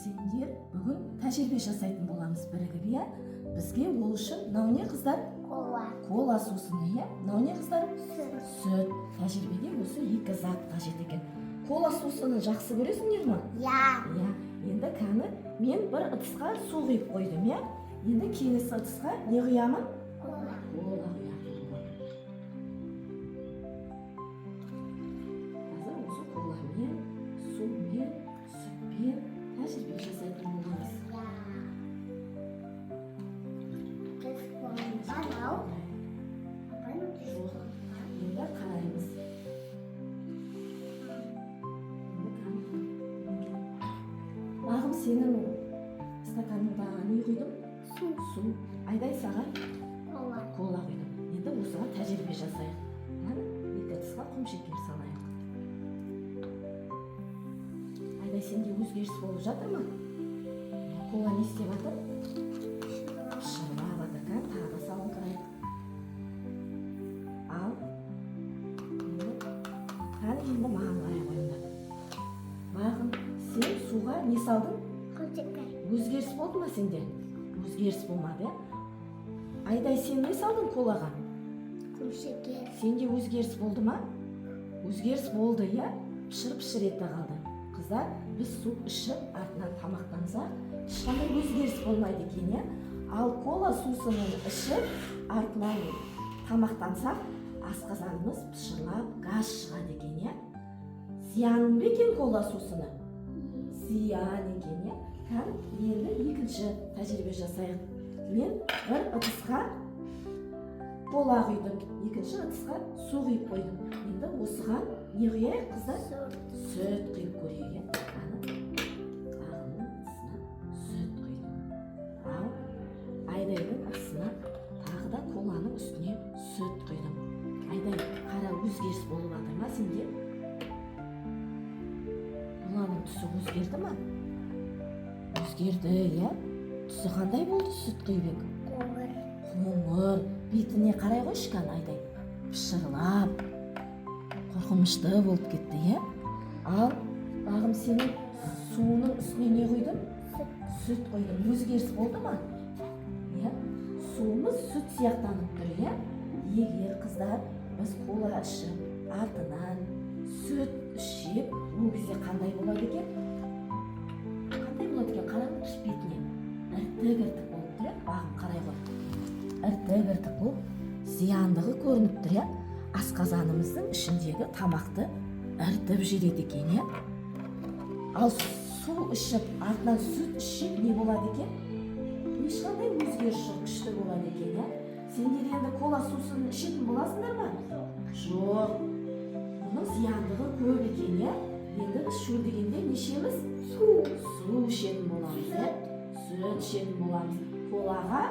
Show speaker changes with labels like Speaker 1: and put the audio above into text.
Speaker 1: сендер бүгін тәжірибе жасайтын боламыз бірігіп, иә? Бізге ол үшін мынау не қыздар? Кола сусыны, иә? Мынау не қыздар? Сүт. Тәжірибеде осы екі зат қажет екен. Кола сусыны жақсы көресіңдер ме? Иә. Енді кәні мен бір ыдысқа су құйып қойдым, иә? Енді келесі ыдысқа не құямын? Кола құямын. Қазір осы коламен, сумен, сүтпен тәжірибе жасайтын боламыз. Енді қараймыз. Бағым, сенің стаканыңдағы не құйдым? Су. Айдай саған? Кола құйдым. Енді осыған тәжірибе жасайық. Екі ыдысқа құмшекер салайық. Айдай, сенде өзгеріс болып жатыр ма? Кола не істеп жатыр? Пішіріп жатыр. Тағы салыңқырайық. Ал енді маған қарай қойыңдар. Бағым, сен суға не салдың? Өзгеріс болды ма сенде? Өзгеріс болмады, иә? Айдай, сен не салдың колаға?
Speaker 2: Құмшекер.
Speaker 1: Сенде өзгеріс болды ма? Өзгеріс болды, иә? Пішір ете қалды. Қыздар, біз су ішіп, артынан тамақтансақ, ешқандай өзгеріс болмайды екен, иә? Ал кола сусынын ішіп, артынан тамақтансақ, асқазанымыз пішірлап, газ шығады екен, иә? Зиян ба екен кола сусыны? Зиян екен, иә? Енді екінші тәжірибе жасайық. Мен бір ыдысқа кола құйдым, екінші ыдысқа су құйып қойдым. Енді осыған не құяйық, қыздар? Сүт құйып көрейік. Ағымның ыдысына сүт құйдым. Ал Айдайдың ыдысына тағы да коланың үстіне сүт құйдым. Айдай, қара, өзгеріс болып жатыр ма сенде? Коланың түсі өзгерді ма? Өзгерді, иә? Түсі қандай болды сүт құйып? Қоңыр. Бетіне қарай қойшы кәні, Айдай. Пішірлап, қорқынышты болып кетті, иә? Ал бағым, сенің суының үстіне не құйдым? Сүт құйдым. Өзгеріс болды ма? Иә? Суымыз сүт сияқтанып тұр, иә? Егер қыздар біз кола ішіп, артынан сүт ішіп, ол кезде қандай болады екен? Қандай болады екен? Қараңызшы бетіне. Іртік болып тұр, иә? Бағым, қарай ғой. Іртік болып, зияндығы көрініп тұр, иә? Асқазанымыздың ішіндегі тамақты іртіп жібереді екен, иә? Ал су ішіп, артынан сүт ішіп не болады екен? Ешқандай өзгеріс жоқ, күшті болады екен, иә? Сендер енді кола сусынын ішетін боласыңдар ма? Жоқ. Оның зияндығы көп екен, иә? Енді біз шөлдегенде нешеміз? Су ішетін боламыз, иә? Сүт ішетін боламыз. Колаға